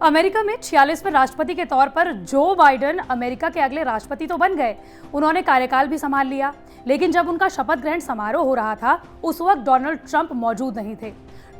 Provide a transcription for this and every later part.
America में 46वें राष्ट्रपति के तौर पर जो बाइडेन अमेरिका के अगले राष्ट्रपति तो बन गए, उन्होंने कार्यकाल भी संभाल लिया। लेकिन जब उनका शपथ ग्रहण समारोह हो रहा था, उस वक्त डोनाल्ड ट्रंप मौजूद नहीं थे।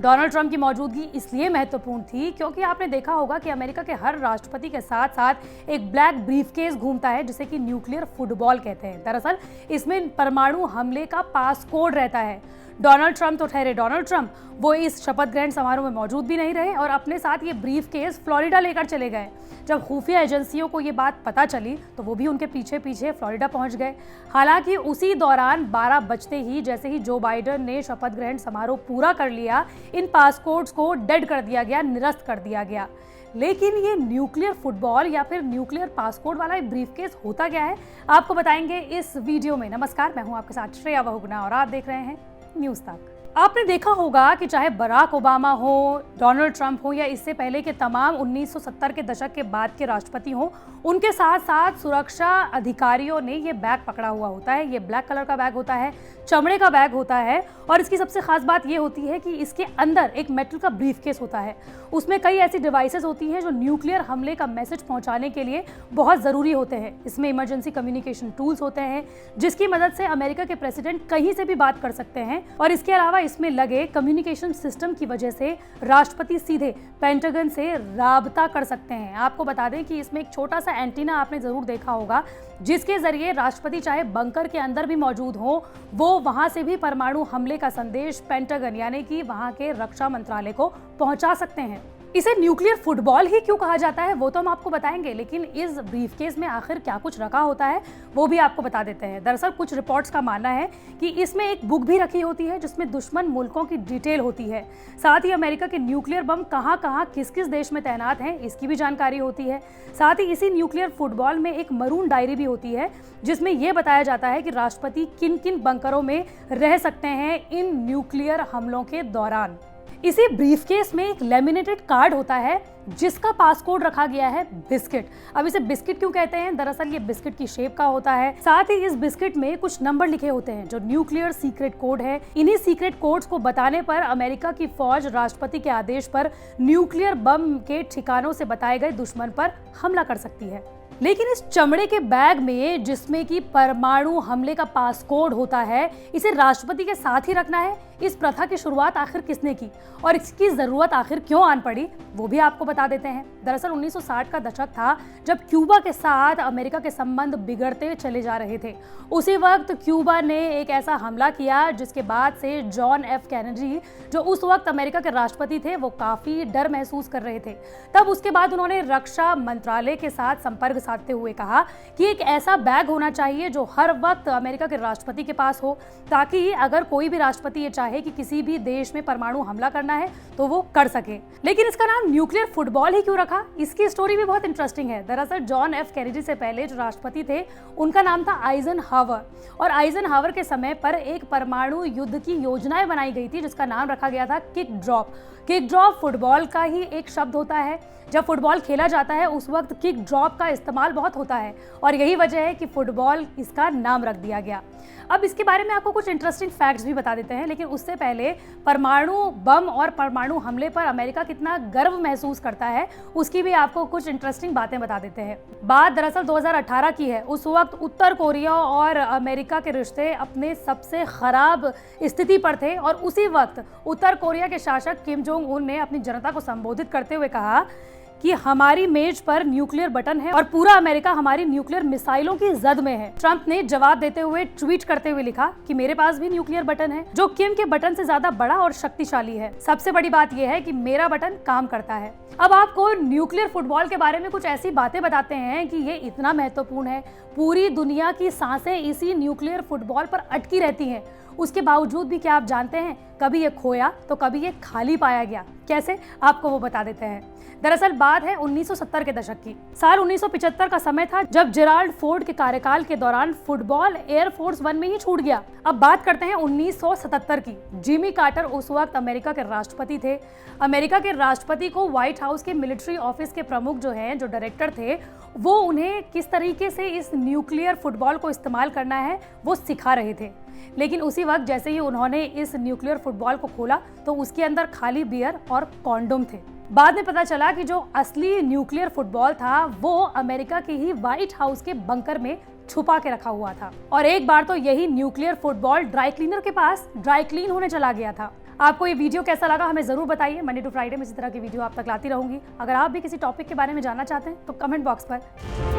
डोनाल्ड ट्रंप की मौजूदगी इसलिए महत्वपूर्ण थी क्योंकि आपने देखा होगा कि अमेरिका के हर राष्ट्रपति के साथ साथ एक ब्लैक ब्रीफकेस घूमता है, जिसे कि न्यूक्लियर फुटबॉल कहते हैं। दरअसल इसमें परमाणु हमले का पास कोड रहता है। डोनाल्ड ट्रंप तो ठहरे डोनाल्ड ट्रंप, वो इस शपथ ग्रहण समारोह में मौजूद भी नहीं रहे और अपने साथ ये ब्रीफकेस फ्लोरिडा लेकर चले गए। जब खुफिया एजेंसियों को ये बात पता चली तो वो भी उनके पीछे पीछे फ्लोरिडा पहुंच गए। हालांकि उसी दौरान 12 बजते ही जैसे ही जो बाइडेन ने शपथ ग्रहण समारोह पूरा कर लिया, इन पासपोर्ट्स को डेड कर दिया गया, निरस्त कर दिया गया। लेकिन ये न्यूक्लियर फुटबॉल या फिर न्यूक्लियर पासपोर्ट वाला ब्रीफकेस होता क्या है, आपको बताएंगे इस वीडियो में। नमस्कार, मैं हूं आपके साथ श्रेया बहुगुणा और आप देख रहे हैं न्यूज़ तक। आपने देखा होगा कि चाहे बराक ओबामा हो, डोनाल्ड ट्रंप हो या इससे पहले के तमाम 1970 के दशक के बाद के राष्ट्रपति हो, उनके साथ साथ सुरक्षा अधिकारियों ने ये बैग पकड़ा हुआ होता है। ये ब्लैक कलर का बैग होता है, चमड़े का बैग होता है और इसकी सबसे खास बात ये होती है कि इसके अंदर एक मेटल का ब्रीफकेस होता है। उसमें कई ऐसी डिवाइसेस होती हैं जो न्यूक्लियर हमले का मैसेज पहुंचाने के लिए बहुत ज़रूरी होते हैं। इसमें इमरजेंसी कम्युनिकेशन टूल्स होते हैं जिसकी मदद से अमेरिका के प्रेसिडेंट कहीं से भी बात कर सकते हैं और इसके अलावा इसमें लगे कम्युनिकेशन सिस्टम की वजह से राष्ट्रपति सीधे पेंटागन से राबता कर सकते हैं। आपको बता दें कि इसमें एक छोटा सा एंटीना आपने जरूर देखा होगा, जिसके जरिए राष्ट्रपति चाहे बंकर के अंदर भी मौजूद हो, वो वहां से भी परमाणु हमले का संदेश पेंटागन यानी कि वहां के रक्षा मंत्रालय को पहुंचा सकते हैं। इसे न्यूक्लियर फुटबॉल ही क्यों कहा जाता है वो तो हम आपको बताएंगे, लेकिन इस ब्रीफकेस में आखिर क्या कुछ रखा होता है वो भी आपको बता देते हैं। दरअसल कुछ रिपोर्ट्स का मानना है कि इसमें एक बुक भी रखी होती है जिसमें दुश्मन मुल्कों की डिटेल होती है। साथ ही अमेरिका के न्यूक्लियर बम कहां कहां किस किस देश में तैनात हैं इसकी भी जानकारी होती है। साथ ही इसी न्यूक्लियर फुटबॉल में एक मरून डायरी भी होती है जिसमें यह बताया जाता है कि राष्ट्रपति किन किन बंकरों में रह सकते हैं इन न्यूक्लियर हमलों के दौरान। इसी ब्रीफकेस में एक लेमिनेटेड कार्ड होता है जिसका पासकोड रखा गया है बिस्किट। अब इसे बिस्किट क्यों कहते हैं? दरअसल ये बिस्किट की शेप का होता है। साथ ही इस बिस्किट में कुछ नंबर लिखे होते हैं जो न्यूक्लियर सीक्रेट कोड है। इन्हीं सीक्रेट कोड्स को बताने पर अमेरिका की फौज राष्ट्रपति के आदेश पर न्यूक्लियर बम के ठिकानों से बताए गए दुश्मन पर हमला कर सकती है। लेकिन इस चमड़े के बैग में जिसमें कि परमाणु हमले का पासकोड होता है, इसे राष्ट्रपति के साथ ही रखना है। इस प्रथा की शुरुआत आखिर किसने की और इसकी जरूरत आखिर क्यों आन पड़ी वो भी आपको बता देते हैं। दरअसल 1960 का दशक था जब क्यूबा के साथ अमेरिका के संबंध बिगड़ते चले जा रहे थे। उसी वक्त क्यूबा ने एक ऐसा हमला किया जिसके बाद से जॉन एफ कैनेडी, जो उस वक्त अमेरिका के राष्ट्रपति थे, वो काफी डर महसूस कर रहे थे। तब उसके बाद उन्होंने रक्षा मंत्रालय के साथ संपर्क साधते हुए कहा कि एक ऐसा बैग होना चाहिए जो हर वक्त अमेरिका के राष्ट्रपति के पास हो, ताकि अगर कोई भी राष्ट्रपति ये चाहे कि किसी भी देश में परमाणु हमला करना है तो वो कर सके। लेकिन इसका नाम न्यूक्लियर फुटबॉल ही क्यों रखा, इसकी स्टोरी भी बहुत इंटरेस्टिंग है। दरअसल जॉन एफ कैनेडी से पहले जो राष्ट्रपति थे उनका नाम था आइजनहावर और आइजनहावर के समय पर एक परमाणु युद्ध की योजनाएं बनाई गई थी जिसका नाम रखा गया था kick drop. Kick drop football का ही एक शब्द होता है। जब फुटबॉल खेला जाता है उस वक्त किक ड्रॉप का इस्तेमाल बहुत होता है और यही वजह है कि फुटबॉल इसका नाम रख दिया गया। अब इसके बारे में आपको कुछ इंटरेस्टिंग फैक्ट्स भी बता देते हैं, लेकिन उससे पहले परमाणु बम और परमाणु हमले पर अमेरिका कितना गर्व महसूस करता है उसकी भी आपको कुछ इंटरेस्टिंग बातें बता देते हैं। बात दरअसल 2018 की है। उस वक्त उत्तर कोरिया और अमेरिका के रिश्ते अपने सबसे खराब स्थिति पर थे और उसी वक्त उत्तर कोरिया के शासक किम जोंग उन ने अपनी जनता को संबोधित करते हुए कहा कि हमारी मेज पर न्यूक्लियर बटन है और पूरा अमेरिका हमारी न्यूक्लियर मिसाइलों की जद में है। ट्रंप ने जवाब देते हुए ट्वीट करते हुए लिखा कि मेरे पास भी न्यूक्लियर बटन है जो किम के बटन से ज्यादा बड़ा और शक्तिशाली है। सबसे बड़ी बात यह है कि मेरा बटन काम करता है। अब आपको न्यूक्लियर फुटबॉल के बारे में कुछ ऐसी बातें बताते हैं कि ये इतना महत्वपूर्ण है। पूरी दुनिया की सांसें इसी न्यूक्लियर फुटबॉल पर अटकी रहती हैं। उसके बावजूद भी क्या आप जानते हैं, कभी ये खोया तो कभी ये खाली पाया गया। कैसे, आपको वो बता देते हैं। दरअसल बात है 1970 के दशक की। साल 1975 का समय था जब जेराल्ड फोर्ड के कार्यकाल के दौरान फुटबॉल एयरफोर्स वन में ही छूट गया। अब बात करते हैं 1977 की। जिमी कार्टर उस वक्त अमेरिका के राष्ट्रपति थे। अमेरिका के राष्ट्रपति को व्हाइट हाउस के मिलिट्री ऑफिस के प्रमुख जो डायरेक्टर थे, वो उन्हें किस तरीके से इस न्यूक्लियर फुटबॉल को इस्तेमाल करना है वो सिखा रहे थे। लेकिन उसी वक्त जैसे ही उन्होंने इस न्यूक्लियर फुटबॉल को खोला तो उसके अंदर खाली बियर और कॉन्डोम थे। बाद में पता चला कि जो असली न्यूक्लियर फुटबॉल था वो अमेरिका के ही व्हाइट हाउस के बंकर में छुपा के रखा हुआ था। और एक बार तो यही न्यूक्लियर फुटबॉल ड्राई क्लीनर के पास ड्राई क्लीन होने चला गया था। आपको ये वीडियो कैसा लगा हमें जरूर बताइए। मंडे टू फ्राइडे में इसी तरह की वीडियो आप तक लाती रहूंगी। अगर आप भी किसी टॉपिक के बारे में जानना चाहते हैं तो कमेंट बॉक्स पर